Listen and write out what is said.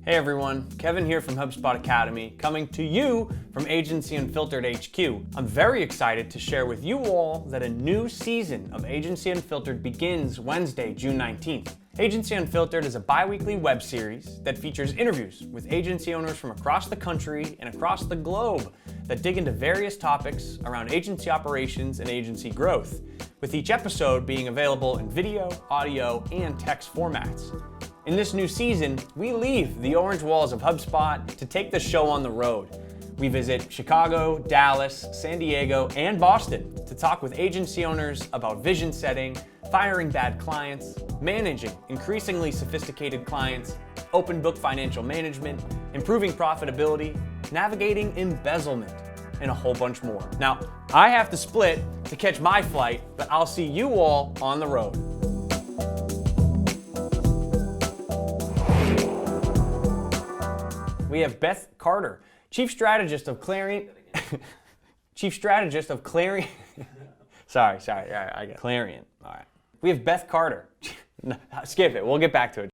Hey everyone, Kevin here from HubSpot Academy, coming to you from Agency Unfiltered HQ. I'm very excited to share with you all that a new season of Agency Unfiltered begins Wednesday, June 19th. Agency Unfiltered is a bi-weekly web series that features interviews with agency owners from across the country and across the globe that dig into various topics around agency operations and agency growth, with each episode being available in video, audio, and text formats. In this new season, we leave the orange walls of HubSpot to take the show on the road. We visit Chicago, Dallas, San Diego, and Boston to talk with agency owners about vision setting, firing bad clients, managing increasingly sophisticated clients, open book financial management, improving profitability, navigating embezzlement, and a whole bunch more. Now, I have to split to catch my flight, but I'll see you all on the road. We have Beth Carter, Chief Strategist of Clarion. Chief Strategist of Clarion. Sorry, I got Clarion. All right. We have Beth Carter. Skip it. We'll get back to it.